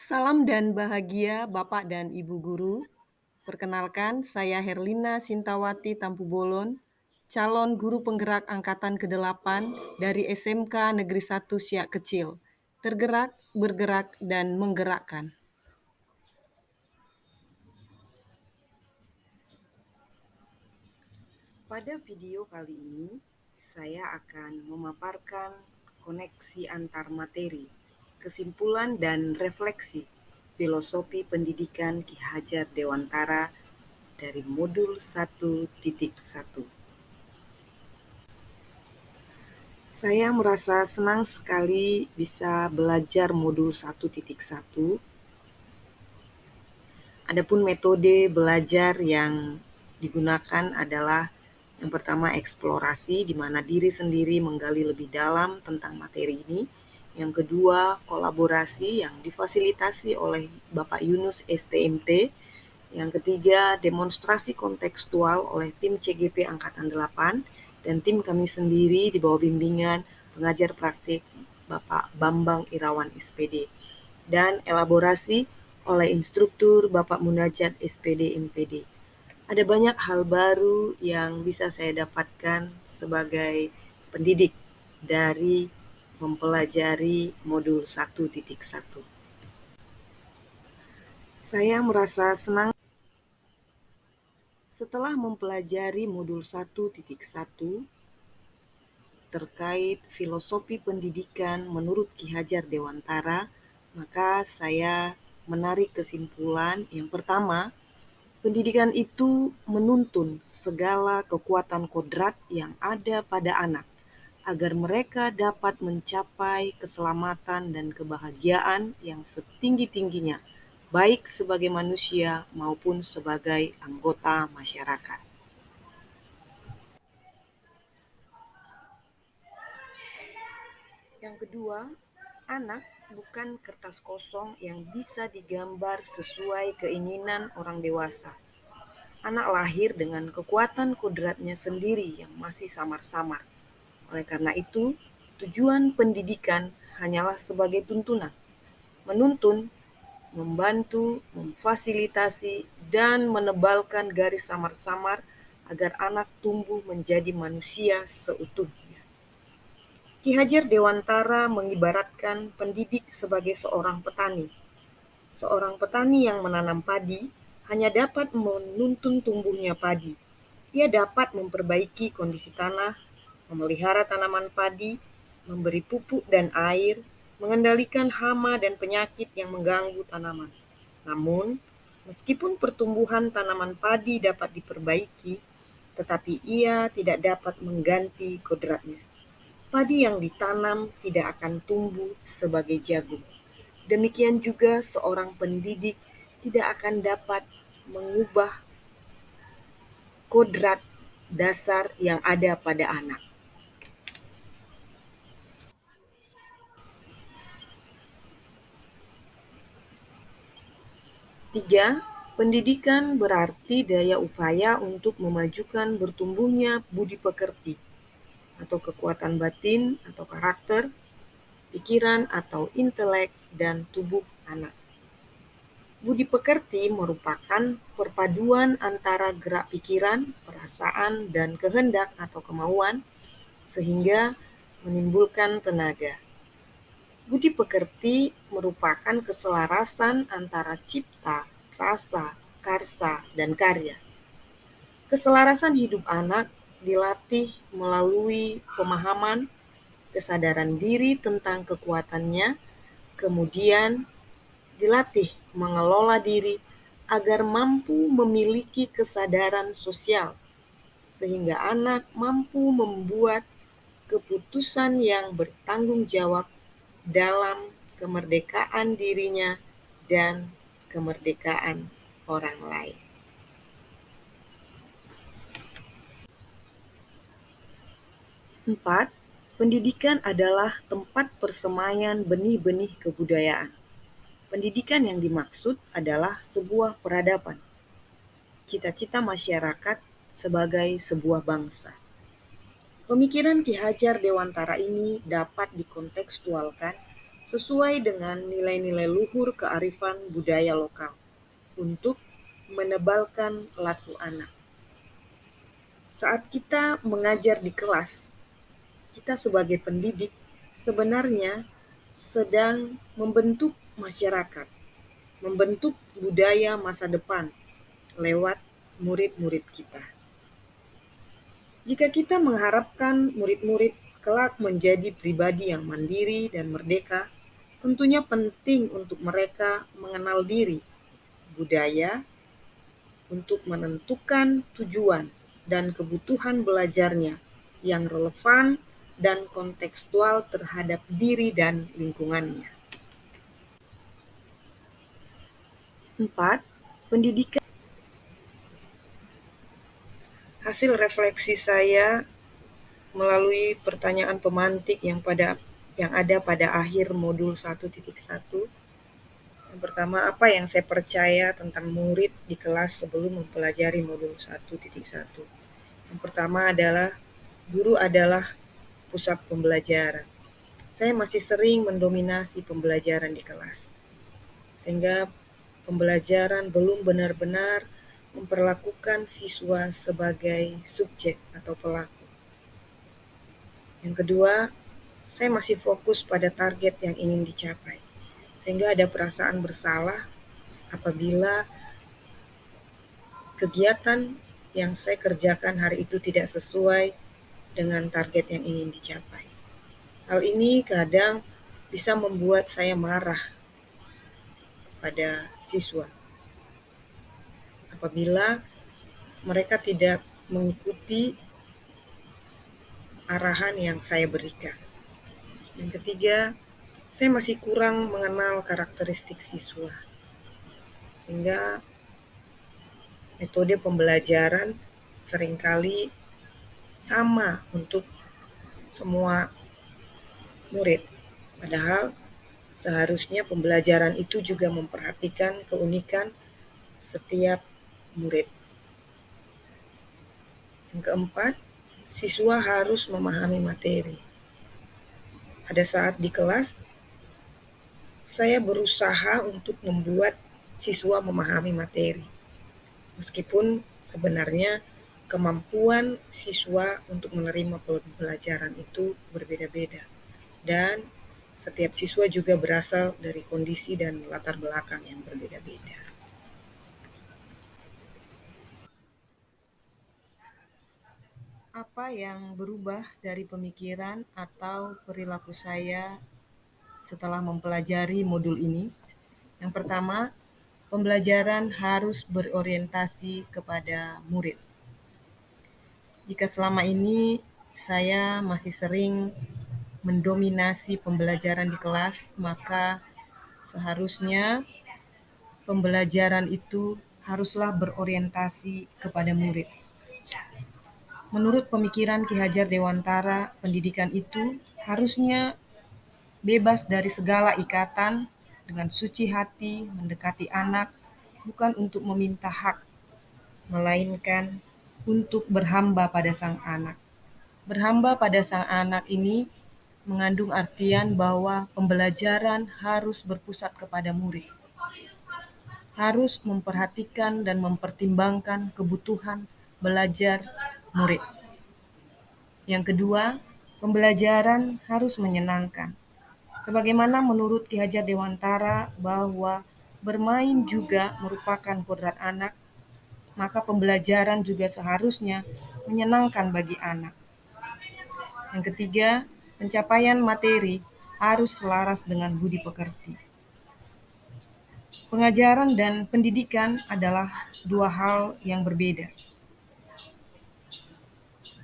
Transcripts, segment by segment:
Salam dan bahagia Bapak dan Ibu guru. Perkenalkan, saya Herlina Sintawati Tampu-Bolon, calon guru penggerak angkatan ke-8 dari SMK Negeri 1 Siak Kecil. Tergerak, bergerak, dan menggerakkan. Pada video kali ini, saya akan memaparkan koneksi antar materi, kesimpulan dan refleksi filosofi pendidikan Ki Hajar Dewantara dari modul 1.1. Saya merasa senang sekali bisa belajar modul 1.1. Adapun metode belajar yang digunakan adalah yang pertama eksplorasi, di mana diri sendiri menggali lebih dalam tentang materi ini. Yang kedua, kolaborasi yang difasilitasi oleh Bapak Yunus STMT. Yang ketiga, demonstrasi kontekstual oleh tim CGP Angkatan 8 dan tim kami sendiri di bawah bimbingan pengajar praktik Bapak Bambang Irawan SPD. Dan elaborasi oleh instruktur Bapak Munajat SPD MPD. Ada banyak hal baru yang bisa saya dapatkan sebagai pendidik dari mempelajari modul 1.1. Saya merasa senang setelah mempelajari modul 1.1 terkait filosofi pendidikan menurut Ki Hajar Dewantara, maka saya menarik kesimpulan yang pertama, pendidikan itu menuntun segala kekuatan kodrat yang ada pada anak, agar mereka dapat mencapai keselamatan dan kebahagiaan yang setinggi-tingginya, baik sebagai manusia maupun sebagai anggota masyarakat. Yang kedua, anak bukan kertas kosong yang bisa digambar sesuai keinginan orang dewasa. Anak lahir dengan kekuatan kodratnya sendiri yang masih samar-samar. Oleh karena itu, tujuan pendidikan hanyalah sebagai tuntunan, menuntun, membantu, memfasilitasi, dan menebalkan garis samar-samar agar anak tumbuh menjadi manusia seutuhnya. Ki Hajar Dewantara mengibaratkan pendidik sebagai seorang petani. Seorang petani yang menanam padi hanya dapat menuntun tumbuhnya padi. Ia dapat memperbaiki kondisi tanah, memelihara tanaman padi, memberi pupuk dan air, mengendalikan hama dan penyakit yang mengganggu tanaman. Namun, meskipun pertumbuhan tanaman padi dapat diperbaiki, tetapi ia tidak dapat mengganti kodratnya. Padi yang ditanam tidak akan tumbuh sebagai jagung. Demikian juga seorang pendidik tidak akan dapat mengubah kodrat dasar yang ada pada anak. Tiga, pendidikan berarti daya upaya untuk memajukan bertumbuhnya budi pekerti atau kekuatan batin atau karakter, pikiran atau intelek, dan tubuh anak. Budi pekerti merupakan perpaduan antara gerak pikiran, perasaan, dan kehendak atau kemauan, sehingga menimbulkan tenaga. Budi pekerti merupakan keselarasan antara cipta, rasa, karsa, dan karya. Keselarasan hidup anak dilatih melalui pemahaman, kesadaran diri tentang kekuatannya, kemudian dilatih mengelola diri agar mampu memiliki kesadaran sosial, sehingga anak mampu membuat keputusan yang bertanggung jawab dalam kemerdekaan dirinya dan kemerdekaan orang lain. 4. Pendidikan adalah tempat persemaian benih-benih kebudayaan. Pendidikan yang dimaksud adalah sebuah peradaban, cita-cita masyarakat sebagai sebuah bangsa. Pemikiran Ki Hajar Dewantara ini dapat dikontekstualkan sesuai dengan nilai-nilai luhur kearifan budaya lokal untuk menebalkan laku anak. Saat kita mengajar di kelas, kita sebagai pendidik sebenarnya sedang membentuk masyarakat, membentuk budaya masa depan lewat murid-murid kita. Jika kita mengharapkan murid-murid kelak menjadi pribadi yang mandiri dan merdeka, tentunya penting untuk mereka mengenal diri, budaya, untuk menentukan tujuan dan kebutuhan belajarnya yang relevan dan kontekstual terhadap diri dan lingkungannya. 4. Pendidikan. Hasil refleksi saya melalui pertanyaan pemantik yang ada pada akhir modul 1.1. Yang pertama, apa yang saya percaya tentang murid di kelas sebelum mempelajari modul 1.1? Yang pertama adalah guru adalah pusat pembelajaran. Saya masih sering mendominasi pembelajaran di kelas, sehingga pembelajaran belum benar-benar memperlakukan siswa sebagai subjek atau pelaku. Yang kedua, saya masih fokus pada target yang ingin dicapai, sehingga ada perasaan bersalah apabila kegiatan yang saya kerjakan hari itu tidak sesuai dengan target yang ingin dicapai. Hal ini kadang bisa membuat saya marah pada siswa apabila mereka tidak mengikuti arahan yang saya berikan. Yang ketiga, saya masih kurang mengenal karakteristik siswa, sehingga metode pembelajaran seringkali sama untuk semua murid. Padahal seharusnya pembelajaran itu juga memperhatikan keunikan setiap murid. Yang keempat, siswa harus memahami materi. Pada saat di kelas, saya berusaha untuk membuat siswa memahami materi. Meskipun sebenarnya kemampuan siswa untuk menerima pembelajaran itu berbeda-beda. Dan setiap siswa juga berasal dari kondisi dan latar belakang yang berbeda-beda. Apa yang berubah dari pemikiran atau perilaku saya setelah mempelajari modul ini? Yang pertama, pembelajaran harus berorientasi kepada murid. Jika selama ini saya masih sering mendominasi pembelajaran di kelas, maka seharusnya pembelajaran itu haruslah berorientasi kepada murid. Menurut pemikiran Ki Hajar Dewantara, pendidikan itu harusnya bebas dari segala ikatan, dengan suci hati mendekati anak, bukan untuk meminta hak, melainkan untuk berhamba pada sang anak. Berhamba pada sang anak ini mengandung artian bahwa pembelajaran harus berpusat kepada murid, harus memperhatikan dan mempertimbangkan kebutuhan belajar murid. Yang kedua, pembelajaran harus menyenangkan. Sebagaimana menurut Ki Hajar Dewantara bahwa bermain juga merupakan kodrat anak, maka pembelajaran juga seharusnya menyenangkan bagi anak. Yang ketiga, pencapaian materi harus selaras dengan budi pekerti. Pengajaran dan pendidikan adalah dua hal yang berbeda.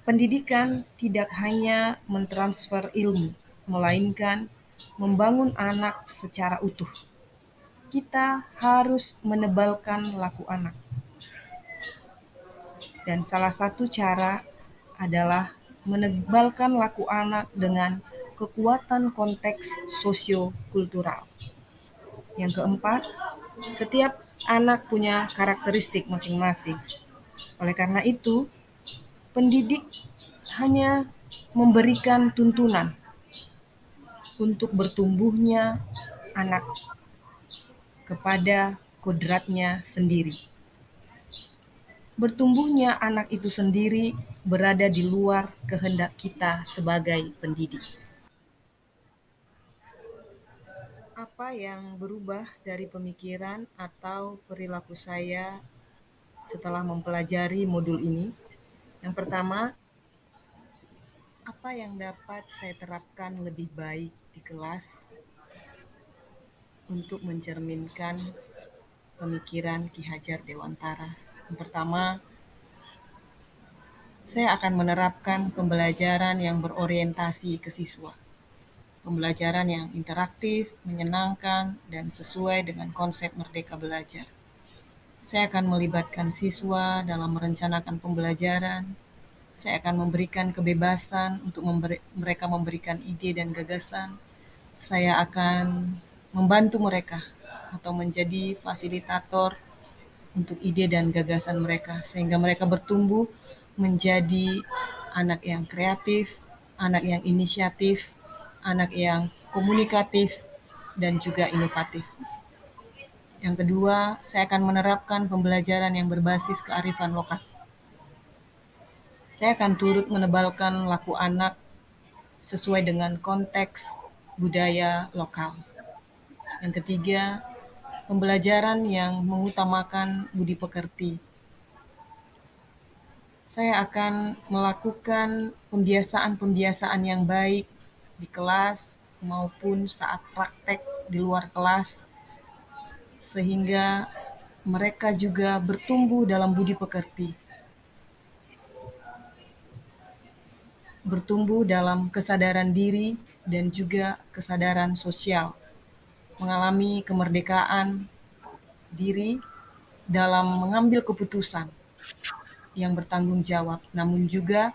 Pendidikan tidak hanya mentransfer ilmu, melainkan membangun anak secara utuh. Kita harus menebalkan laku anak. Dan salah satu cara adalah menebalkan laku anak dengan kekuatan konteks sosio-kultural. Yang keempat, setiap anak punya karakteristik masing-masing. Oleh karena itu, pendidik hanya memberikan tuntunan, untuk bertumbuhnya anak kepada kodratnya sendiri. Bertumbuhnya anak itu sendiri berada di luar kehendak kita sebagai pendidik. Apa yang berubah dari pemikiran atau perilaku saya setelah mempelajari modul ini? Yang pertama, apa yang dapat saya terapkan lebih baik di kelas untuk mencerminkan pemikiran Ki Hajar Dewantara? Yang pertama, saya akan menerapkan pembelajaran yang berorientasi ke siswa. Pembelajaran yang interaktif, menyenangkan, dan sesuai dengan konsep Merdeka Belajar. Saya akan melibatkan siswa dalam merencanakan pembelajaran. Saya akan memberikan kebebasan untuk mereka memberikan ide dan gagasan. Saya akan membantu mereka atau menjadi fasilitator untuk ide dan gagasan mereka, sehingga mereka bertumbuh menjadi anak yang kreatif, anak yang inisiatif, anak yang komunikatif, dan juga inovatif. Yang kedua, saya akan menerapkan pembelajaran yang berbasis kearifan lokal. Saya akan turut menebalkan laku anak sesuai dengan konteks budaya lokal. Yang ketiga, pembelajaran yang mengutamakan budi pekerti. Saya akan melakukan pembiasaan-pembiasaan yang baik di kelas maupun saat praktek di luar kelas, sehingga mereka juga bertumbuh dalam budi pekerti, bertumbuh dalam kesadaran diri dan juga kesadaran sosial, mengalami kemerdekaan diri dalam mengambil keputusan yang bertanggung jawab, namun juga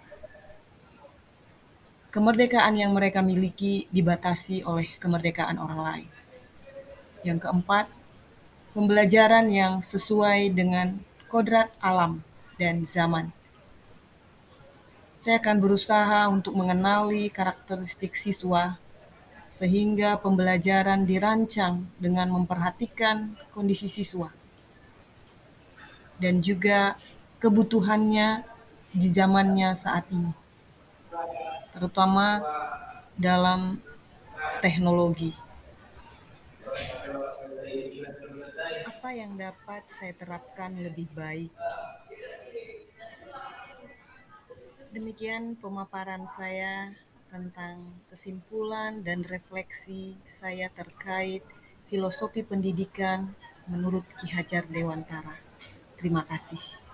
kemerdekaan yang mereka miliki dibatasi oleh kemerdekaan orang lain. Yang keempat, pembelajaran yang sesuai dengan kodrat alam dan zaman. Saya akan berusaha untuk mengenali karakteristik siswa sehingga pembelajaran dirancang dengan memperhatikan kondisi siswa dan juga kebutuhannya di zamannya saat ini, terutama dalam teknologi. Apa yang dapat saya terapkan lebih baik? Demikian pemaparan saya tentang kesimpulan dan refleksi saya terkait filosofi pendidikan menurut Ki Hajar Dewantara. Terima kasih.